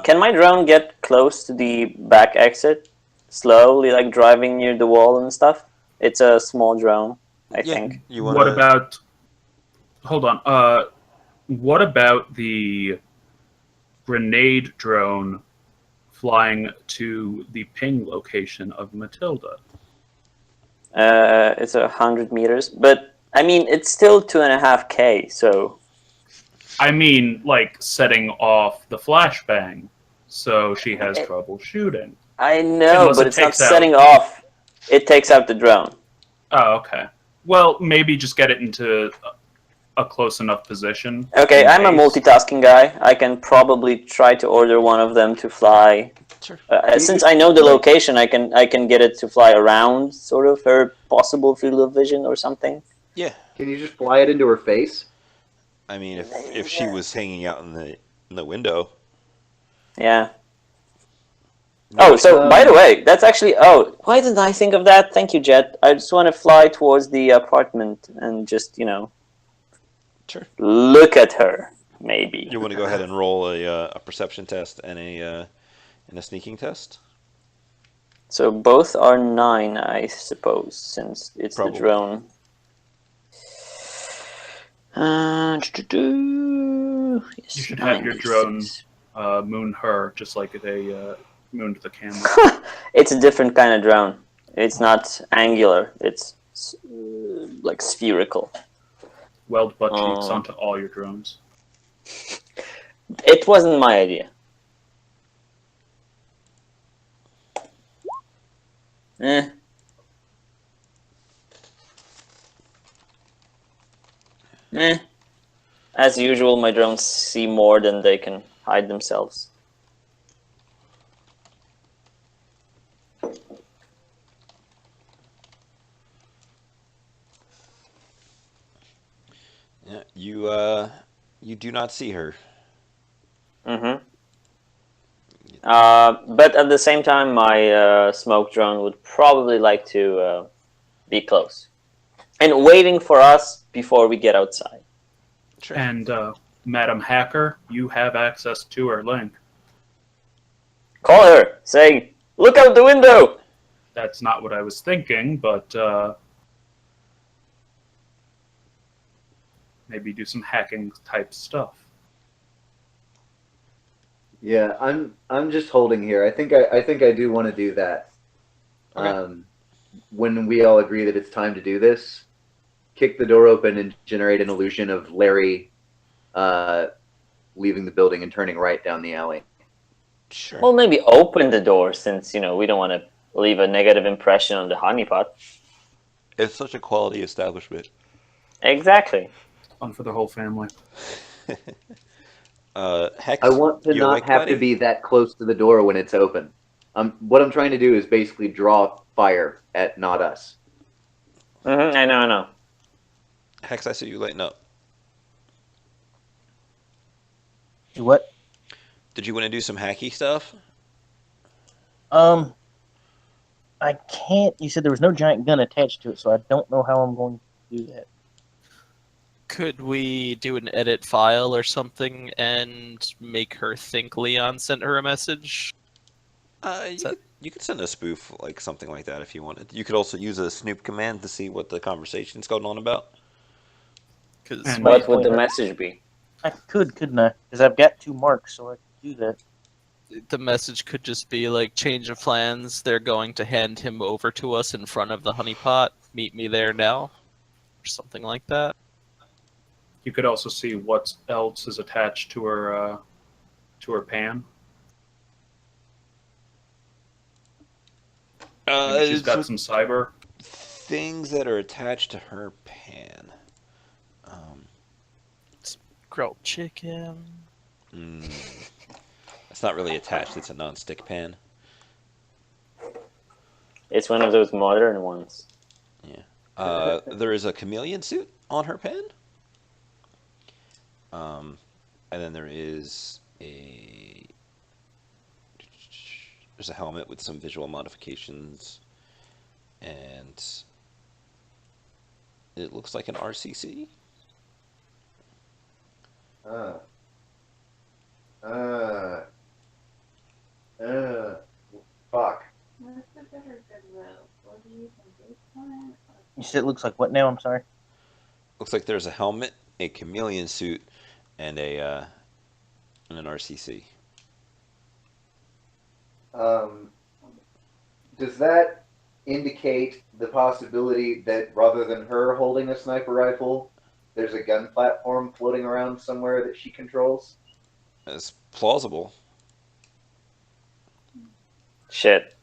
Can my drone get close to the back exit? Slowly, like driving near the wall and stuff? It's a small drone, I think. You What wanna? about? Hold on. What about the grenade drone flying to the ping location of Matilda? It's 100 meters, but I mean, it's still 2.5K, so I mean, like setting off the flashbang, so she has trouble shooting. I know, Unless but it it's not takes out- setting off. It takes out the drone. Oh, okay. Well, maybe just get it into a close enough position. Okay, in I'm a case. multitasking guy. I can probably try to order one of them to fly. Sure. you Since just, I know the like- location, I can get it to fly around sort of her possible field of vision or something. Yeah. can you just fly it into her face? I mean, if she was hanging out in the window. Yeah. Oh, so by the way, that's actually. Oh, why didn't I think of that? Thank you, Jet. I just want to fly towards the apartment and just, Sure. look at her. Maybe. You want to go ahead and roll a perception test and a sneaking test? So both are 9, I suppose, since it's Probably. the drone. Yes, You should have your 96. drone moon her, just like they mooned the camera. It's a different kind of drone. It's not angular. It's like spherical. Weld butt cheeks onto all your drones. It wasn't my idea. As usual, my drones see more than they can hide themselves. Yeah, you do not see her. Mm-hmm. But at the same time, my smoke drone would probably like to be close and waiting for us before we get outside. Sure. And Madam Hacker, you have access to her link. Call her, say, "Look out the window!" That's not what I was thinking, but maybe do some hacking type stuff. Yeah, I'm just holding here. I think I do want to do that. Okay. When we all agree that it's time to do this, kick the door open and generate an illusion of Larry leaving the building and turning right down the alley. Sure. Well, maybe open the door since, we don't want to leave a negative impression on the honeypot. It's such a quality establishment. Exactly. Fun for the whole family. Hex, I want to you not awake, have buddy? to be that close to the door when it's open. What I'm trying to do is basically draw fire at not us. I know. Hex, I see you lighting up. Do what? Did you want to do some hacky stuff? I can't. You said there was no giant gun attached to it, so I don't know how I'm going to do that. Could we do an edit file or something and make her think Leon sent her a message? You could send a spoof, like something like that, if you wanted. You could also use a snoop command to see what the conversation's going on about. Because And- What would the message be? I couldn't I? Because I've got 2 marks, so I could do that. the message could just be like change of plans. They're going to hand him over to us in front of the honeypot. Meet me there now, or something like that. You could also see what else is attached to her pan. Maybe she's got some cyber. Things that are attached to her pan. Grilled chicken. It's not really attached. It's a non-stick pan. It's one of those modern ones. Yeah. There is a chameleon suit on her pan. And then there's a helmet with some visual modifications, and it looks like an RCC. Fuck. What's the better good rope? What do you think? This one? You said it looks like what now? I'm sorry. Looks like there's a helmet, a chameleon suit, and an RCC. Does that indicate the possibility that rather than her holding a sniper rifle, there's a gun platform floating around somewhere that she controls? It's plausible. Shit.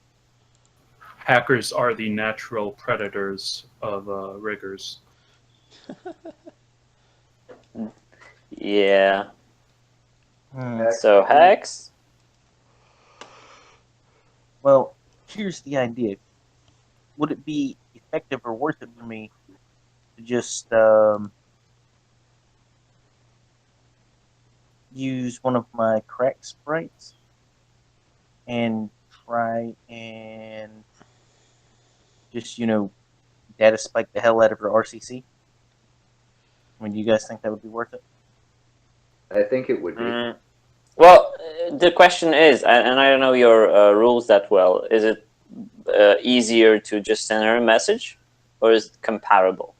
Hackers are the natural predators of riggers. Yeah. Hmm. So, Hex? Well, here's the idea. Would it be effective or worth it for me to just use one of my crack sprites and try and just, data spike the hell out of her RCC? I mean, do you guys think that would be worth it? I think it would be. Well, the question is, and I don't know your rules that well, is it easier to just send her a message, or is it comparable?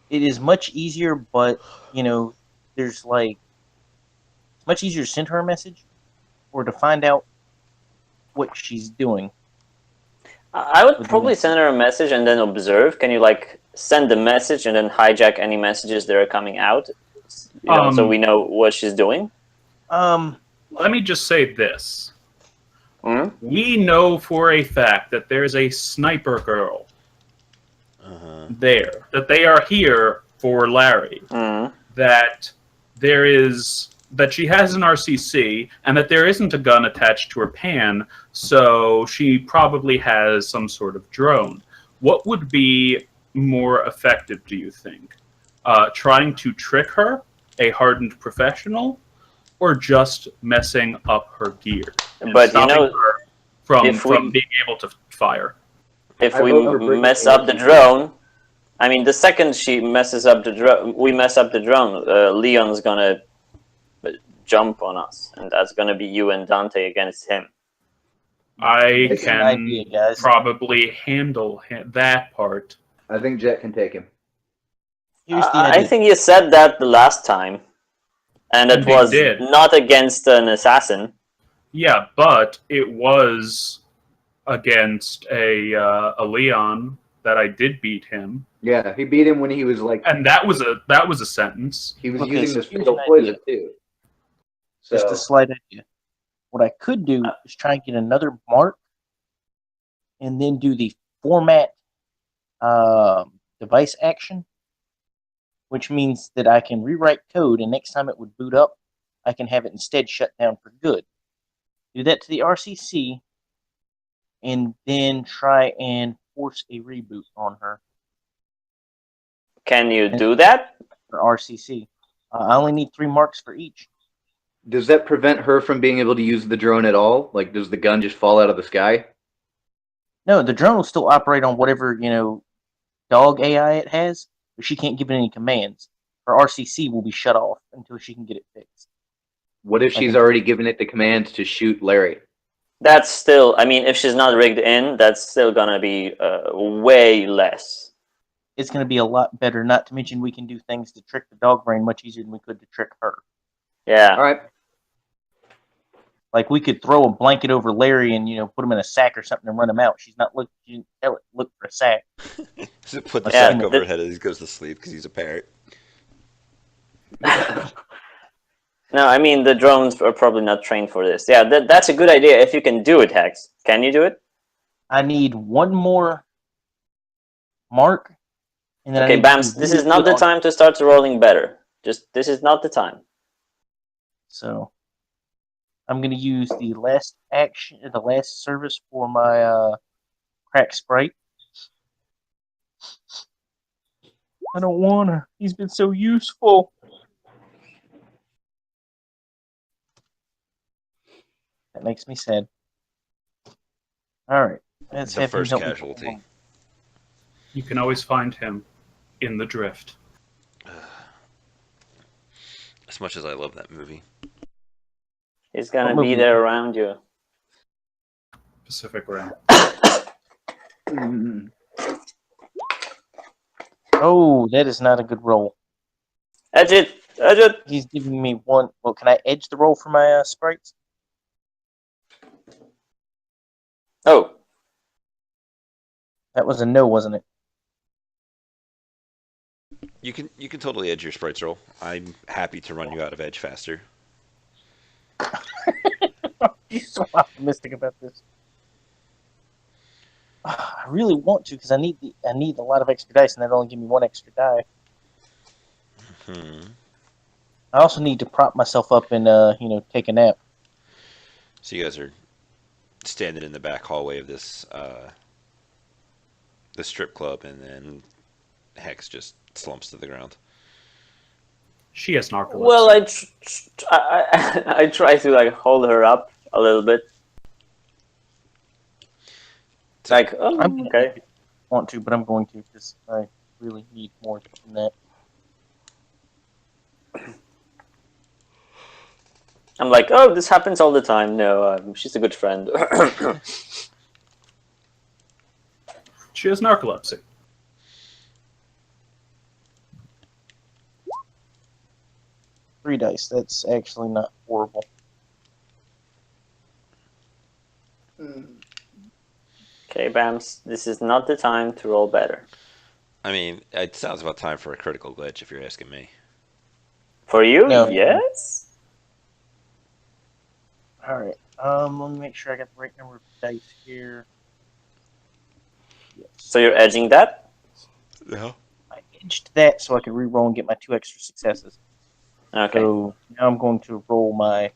It is much easier, but, there's it's much easier to send her a message or to find out what she's doing. I would probably send her a message and then observe. Can you send the message and then hijack any messages that are coming out, so we know what she's doing? Let me just say this. Hmm? We know for a fact that there's a sniper girl there. That they are here for Larry Mm. that she has an RCC and that there isn't a gun attached to her pan, so she probably has some sort of drone. What would be more effective, do you think? Trying to trick her, a hardened professional, or just messing up her gear and But stopping her if from we being able to fire? if I we vote for bringing mess the up the RCC. drone, I mean, the second she messes up the drone, we mess up the drone. Leon's gonna jump on us, and that's gonna be you and Dante against him. I That's an can idea, guys. probably handle that part. I think Jet can take him. Here's the I idea. think you said that the last time, and it Indeed was did. not against an assassin. Yeah, but it was against a Leon that I did beat him, Yeah, he beat him when he was like and that was a sentence. he was Okay, using so the here's fatal an poison idea. too. Just So a slight idea. What I could do is try and get another mark, and then do the format device action, which means that I can rewrite code, and next time it would boot up, I can have it instead shut down for good. Do that to the RCC, and then try and force a reboot on her Can you do that? for RCC. I only need 3 marks for each. does that prevent her from being able to use the drone at all? Like, does the gun just fall out of the sky? No, the drone will still operate on whatever, dog AI it has, but she can't give it any commands. Her RCC will be shut off until she can get it fixed. What if Like she's a- already given it the command to shoot Larry? That's still, I mean, if she's not rigged in, that's still gonna be way less. It's going to be a lot better, not to mention we can do things to trick the dog brain much easier than we could to trick her. Yeah. All right. Like, we could throw a blanket over Larry and, put him in a sack or something and run him out. She's not looking, she didn't tell it, look for a sack. Just put the Yeah, sack over her head as he goes to sleep because he's a parrot. No, I mean, the drones are probably not trained for this. Yeah, that's a good idea if you can do it, Hex. Can you do it? I need one more mark. And then I Okay, need to Bams, do this really is not good the on- time to start rolling better. Just, this is not the time. So, I'm going to use the last action, the last service for my crack sprite. I don't want to. He's been so useful. That makes me sad. All right, let's The have him first help me casualty. pull him. You can always find him in the drift. As much as I love that movie. He's gonna What be movie? there around you. Pacific Rim. Oh, that is not a good roll. Edge it! Edge it! He's giving me one. Well, can I edge the roll for my sprites? Oh, That was a no, wasn't it? You can totally edge your sprites roll. I'm happy to run you out of edge faster. You're so optimistic about this. I really want to because I need a lot of extra dice, and that only give me 1 extra die. Hmm. I also need to prop myself up and take a nap. So you guys are standing in the back hallway of this the strip club, and then Hex just slumps to the ground. She has narcolepsy. well, I try to like hold her up a little bit. Like, oh, I'm okay. want to, but I'm going to because I really need more than that. I'm like, oh, this happens all the time. No, she's a good friend. She has narcolepsy. Three dice. That's actually not horrible. Okay, Bams, this is not the time to roll better. I mean, it sounds about time for a critical glitch if you're asking me. For you, No. yes? All right. Let me make sure I got the right number of dice here. Yes. So you're edging that? Yeah. I edge edged that so I could re-roll and get my 2 extra successes. Okay. So now I'm going to roll my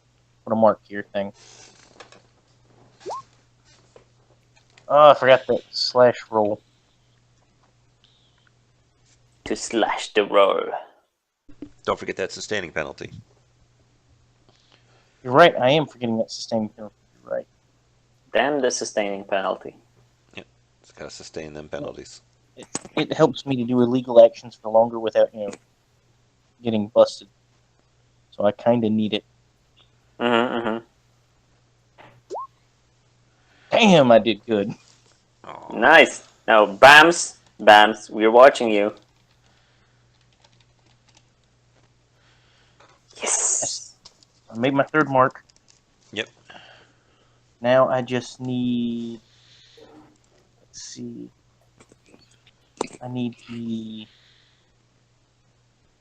put a mark here thing. Oh, I forgot that slash roll. To slash the roll. Don't forget that sustaining penalty. You're right. I am forgetting that sustaining penalty. You're right. Damn the sustaining penalty. It's got to sustain them penalties. It helps me to do illegal actions for longer without getting busted. So I kind of need it. Damn, I did good. Aw. Nice. Now, Bamce, we're watching you. Yes. I made my 3rd mark. Yep. Now I just need. Let's see. I need the.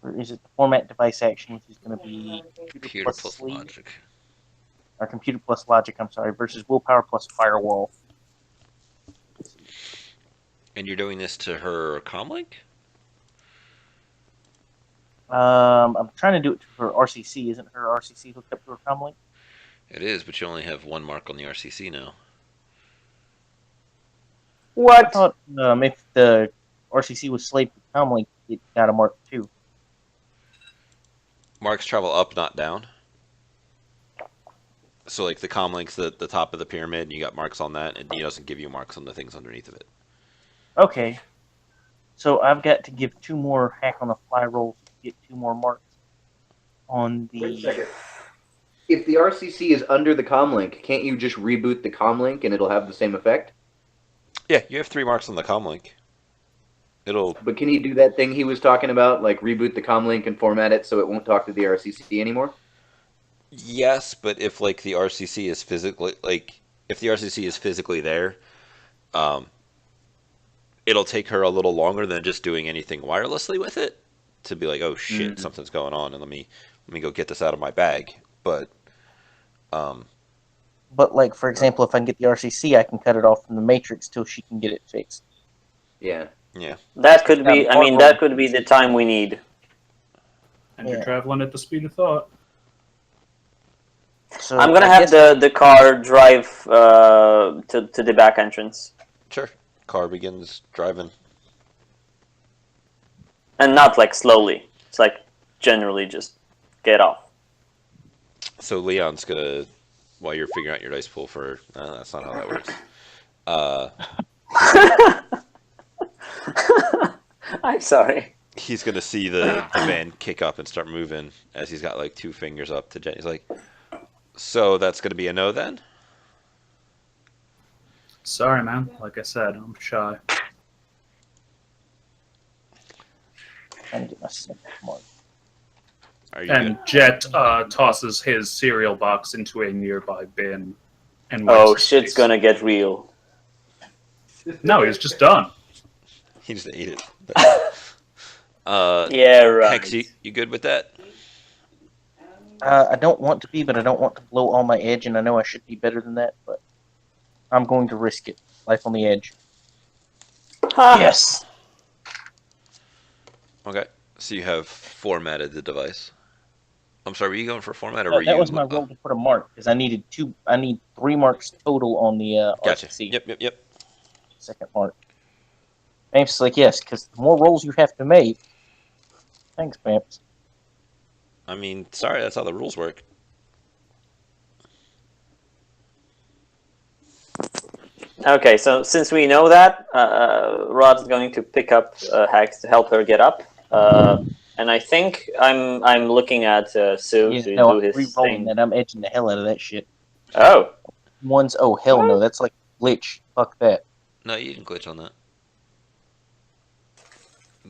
Or is it the format device action, which is going to be Computer plus sleep, logic. or computer plus logic? I'm sorry, versus willpower plus firewall. And you're doing this to her comlink? I'm trying to do it to her RCC. Isn't her RCC hooked up to her comlink? It is, but you only have 1 mark on the RCC now. I What? thought if the RCC was slaved to comlink, it got a mark too. Marks travel up, not down. So, like, the comlink's the top of the pyramid, and you got marks on that, and he doesn't give you marks on the things underneath of it. Okay. So I've got to give 2 more hack on the fly rolls to get 2 more marks on the. Wait a second. If the RCC is under the comlink, can't you just reboot the comlink and it'll have the same effect? Yeah, you have 3 marks on the comlink. It'll. But can he do that thing he was talking about, like reboot the comlink and format it so it won't talk to the RCC anymore? Yes, but if, like, the RCC is physically. Like, if the RCC is physically there, it'll take her a little longer than just doing anything wirelessly with it to be like, oh shit, something's going on, and let me go get this out of my bag. But like, for example, if I can get the RCC, I can cut it off from the matrix till she can get it fixed. Yeah. yeah, That could be. I mean, that could be the time we need. And Yeah. you're traveling at the speed of thought. So I'm gonna I have guess- the car drive to the back entrance, sure. Car begins driving. and not like slowly. It's like generally just get off. So Leon's gonna, while you're figuring out your dice pool for, that's not how that works. I'm sorry. He's gonna see the van kick up and start moving as he's got like 2 fingers up to Jen. He's like, so that's gonna be a no then? Sorry, man. Like I said, I'm shy. Trying to get my 2nd mark. Are you And good? Jet tosses his cereal box into a nearby bin. And Oh, wipes his shit's face. gonna get real. No, he's just done. He just ate it. Yeah, right. Hex, you good with that? I don't want to be, but I don't want to blow all my edge, and I know I should be better than that, but I'm going to risk it. Life on the edge. Huh. Yes. Okay. So you have formatted the device. I'm sorry, were you going for format or No, were that you? was my roll to put a mark because I need 3 marks total on the Gotcha. RCC. Yep. 2nd mark. Bamps is like, yes, because the more rolls you have to make. Thanks, Bamps. I mean, sorry, that's how the rules work. Okay, so since we know that, Rod's going to pick up Hex to help her get up. And I think I'm looking at Sue to No, do I'm his re-rolling thing. that. I'm edging the hell out of that shit. Oh, Oh, hell no. That's like glitch. Fuck that. No, you didn't glitch on that.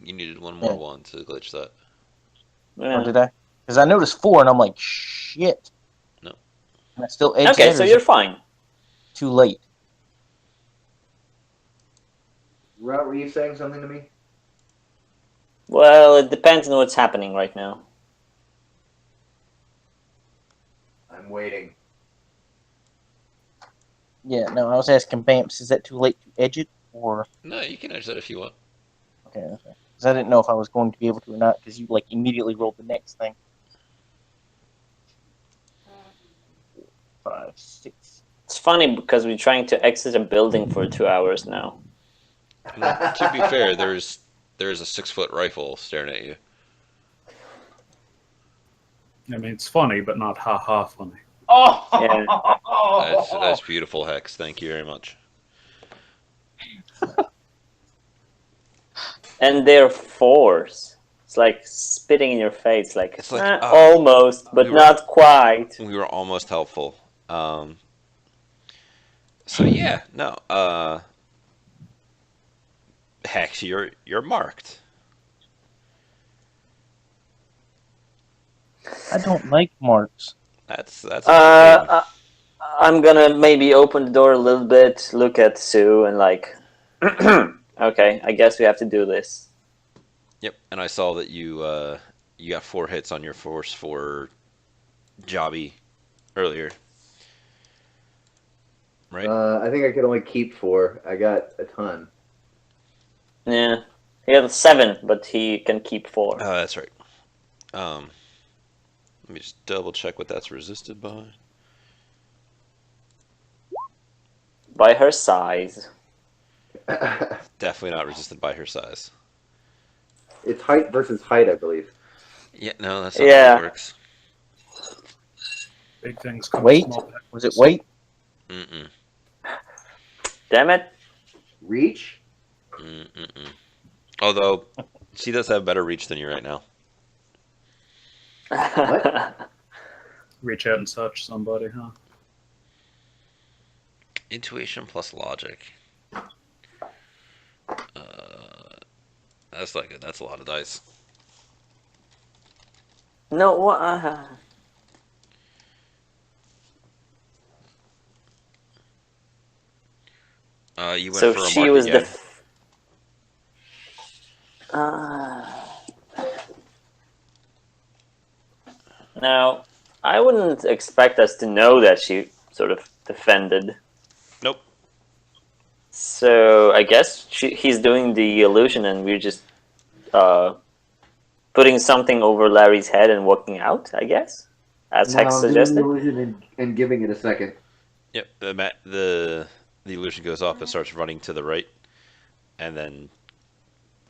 You needed 1 more Yeah. 1 to glitch that. yeah. Or did I? Because I noticed 4 and I'm like, shit. No. And I still edge Okay, that, so or is you're it fine. too late? Route, were you saying something to me? Well, it depends on what's happening right now. I'm waiting. Yeah, no, I was asking Bamps, is that too late to edge it? Or. No, you can edge that if you want. Okay. Because because I didn't know if I was going to be able to or not. Because you like immediately rolled the next thing. 5, 6. It's funny because we're trying to exit a building for 2 hours now. Well, to be fair, there's a 6-foot rifle staring at you. I mean, it's funny, but not ha-ha funny. Oh, Yeah. That's beautiful, Hex. Thank you very much. And they're fours. It's like spitting in your face, like, It's like, almost, but we were- not quite. We were almost helpful. So yeah, no. Hex, you're marked. I don't like marks. That's a good thing. I'm gonna maybe open the door a little bit, look at Sue, and like, okay, I guess we have to do this. Yep, and I saw that you got 4 hits on your force for Jobby earlier. Right? I think I could only keep 4. I got a ton. Yeah, he has 7, but he can keep 4. That's right. Let me just double check what that's resisted by. By her size. Definitely not resisted by her size. It's height versus height, I believe. Yeah, no, that's not Yeah. how it works. Big things come in Weight? small packages. Was it weight? Mm-mm. Damn it. Reach? Mm-mm. Although, she does have better reach than you right now. Reach out and touch somebody, huh? Intuition plus logic. That's not good. That's a lot of dice. No, what? You went So for a she mark was again. Now, I wouldn't expect us to know that she sort of defended. Nope. So I guess he's doing the illusion, and we're just putting something over Larry's head and walking out. I guess, as Hex I'm doing suggested. the illusion and giving it a second. Yep. The illusion goes off and starts running to the right, and then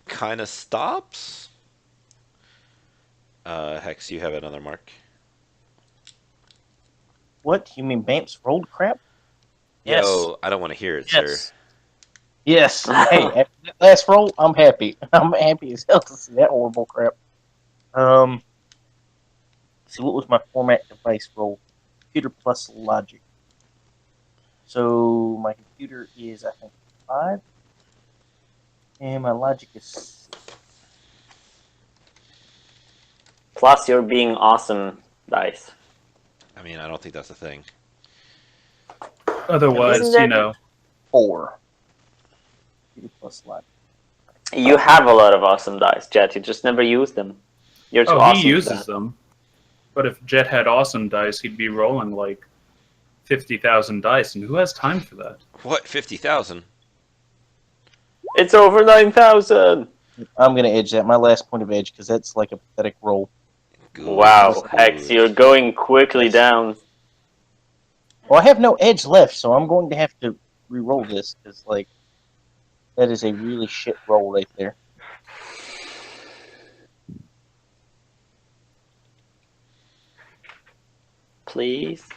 kind of stops. Hex, you have another mark. What? You mean Bamce rolled crap? Yes. Yes. Yo, I don't want to hear it, sir. Yes. Yes. Hey, after that last roll, I'm happy. I'm happy as hell to see that horrible crap. See, what was my format device roll? Computer plus logic. So my computer is, I think, 5. And my logic is 6. Plus, you're being awesome, dice. I mean, I don't think that's a thing. Otherwise, Isn't you that- know, 4. Computer plus logic. You have a lot of awesome dice, Jet. You just never use them. You're too awesome. he for uses that. them. But if Jet had awesome dice, he'd be rolling like 50,000 dice, and who has time for that? What? 50,000? It's over 9,000. I'm going to edge that. My last point of edge, because that's like a pathetic roll. Good. Wow, Good. Hex, you're going quickly down. Well, I have no edge left, so I'm going to have to re-roll this, because, like, that is a really shit roll right there. Please.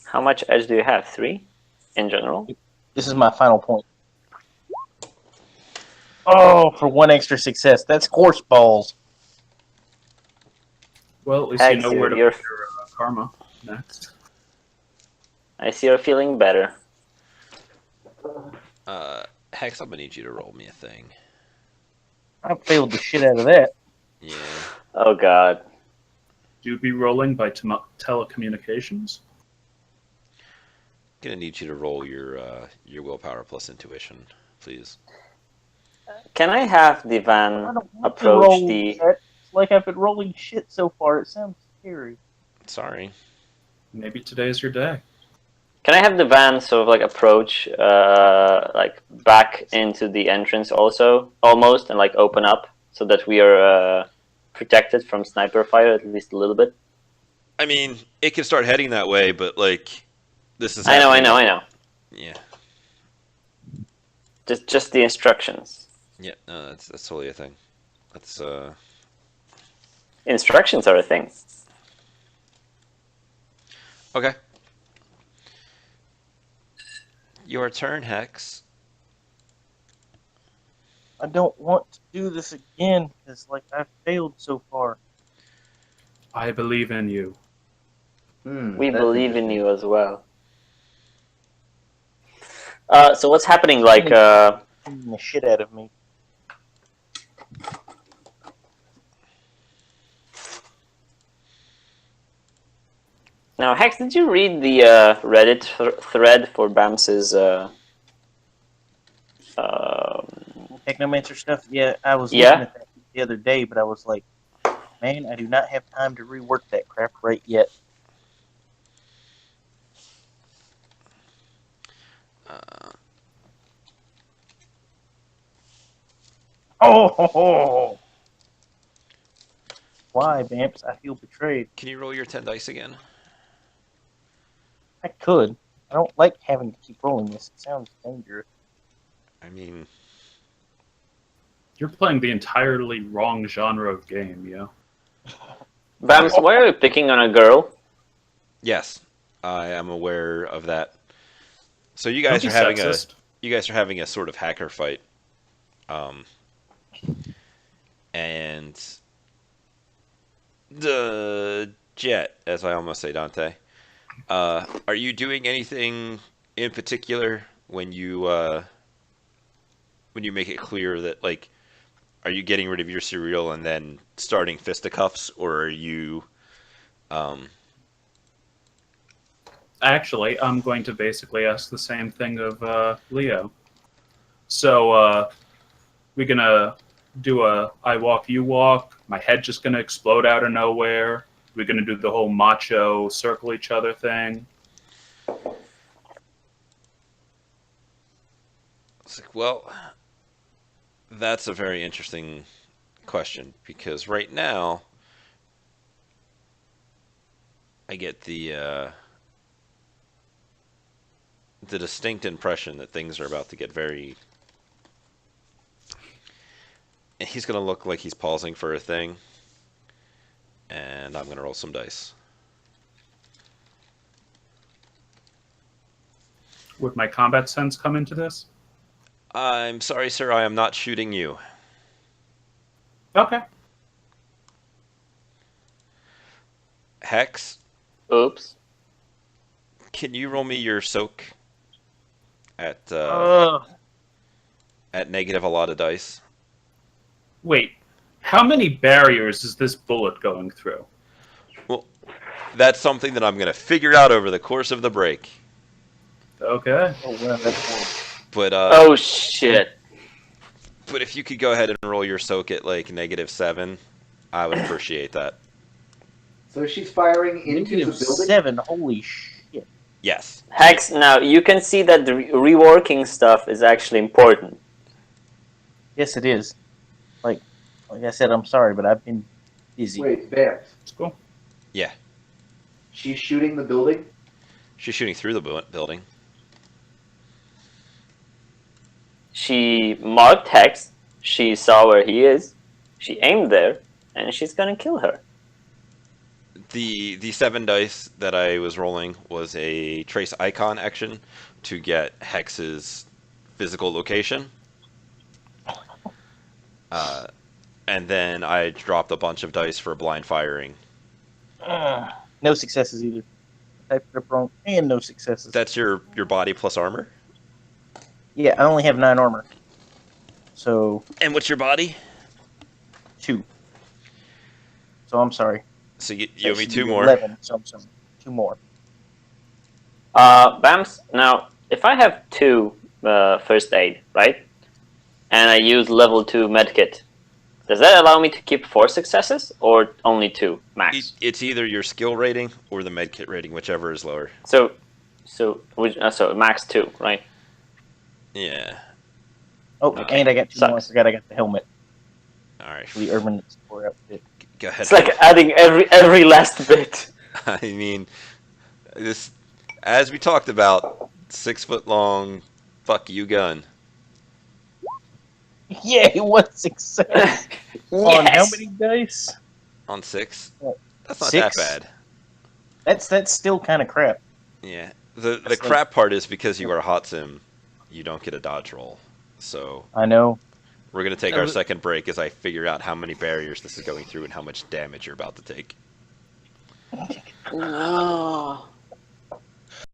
How much edge do you have? 3 in general? This is my final point. Oh, for 1 extra success. That's horse balls. Well, at least you Hex, know where to you're- put your karma next. I see you're feeling better. Hex, I'm gonna need you to roll me a thing. I failed the shit out of that. Yeah. Oh god. Do be rolling by telecommunications? Gonna need you to roll your willpower plus intuition, please. Can I have the I van don't want to approach roll the... that. It's like I've been rolling shit so far. It sounds scary. Sorry. Maybe today's your day. Can I have the van sort of like approach like back into the entrance also, almost, and like open up so that we are protected from sniper fire at least a little bit? I mean, it can start heading that way, but like, this is I know. happening. Yeah, Just the instructions. yeah, no, that's totally a thing. That's Instructions are a thing. okay. Your turn, Hex. I don't want to do this again because, like, I've failed so far. I believe in you. We That's believe in interesting. you as well. So what's happening? Like, Beating the shit out of me. now, Hex, did you read the Reddit thread for Bamce's? Technomancer stuff. Yeah, I was Yeah? looking at that the other day, but I was like, man, I do not have time to rework that crap right yet. Oh! Why, Bamps? I feel betrayed. Can you roll your 10 dice again? I could. I don't like having to keep rolling this. It sounds dangerous. I mean, You're playing the entirely wrong genre of game, yo. Bams, why are you picking on a girl? yes, I am aware of that. So you Don't guys be are having sexist. a sort of hacker fight, and the Jet, as I almost say, Dante. Are you doing anything in particular when you make it clear that, like, are you getting rid of your cereal and then starting fisticuffs, or are you Actually, I'm going to basically ask the same thing of Leo. So, we're gonna do a I walk, you walk. My head just gonna explode out of nowhere. We're gonna do the whole macho circle each other thing. It's like, well, that's a very interesting question because right now I get the distinct impression that things are about to get very. He's going to look like he's pausing for a thing, and I'm going to roll some dice. Would my combat sense come into this? I'm sorry, sir, I am not shooting you. Okay. Hex, Oops. can you roll me your soak at negative a lot of dice? Wait, how many barriers is this bullet going through? Well, that's something that I'm going to figure out over the course of the break. Okay. Oh, well, that's horrible. But Oh shit. but if you could go ahead and roll your soak at like -7, I would appreciate that. So she's firing into the Negative building. 7. Holy shit. Yes. Hex, now you can see that the reworking stuff is actually important. Yes, it is. Like I said, I'm sorry, but I've been busy. Wait, Vance. Let's go. Yeah. She's shooting the building. She's shooting through the building. She marked Hex. She saw where he is. She aimed there, and she's gonna kill her. The 7 dice that I was rolling was a trace icon action to get Hex's physical location. And then I dropped a bunch of dice for blind firing. No successes either. I typed it up wrong, and no successes. That's your body plus armor? Yeah, I only have 9 armor. So, And what's your body? 2. So I'm sorry. So you That owe me should 2 be more. 11, so I'm sorry. 2 more. Bams, now, if I have 2 first aid, right? And I use level 2 medkit, does that allow me to keep 4 successes or only 2 max? It's either your skill rating or the medkit rating, whichever is lower. So So max 2, right? Yeah. Oh, Okay. and I got 2 more. I Sucks. forgot I got the helmet All right. for the Urban Explorer outfit. Go ahead. It's like adding every last bit. I mean, this, as we talked about, 6 foot long, fuck you gun Yay, one success! On how Yes. many dice? on 6. That's not that 6? bad. That's still kind of crap. Yeah. The That's crap part is because you are a hot sim, you don't get a dodge roll. So I know. we're gonna take I our was- second break as I figure out how many barriers this is going through and how much damage you're about to take. No.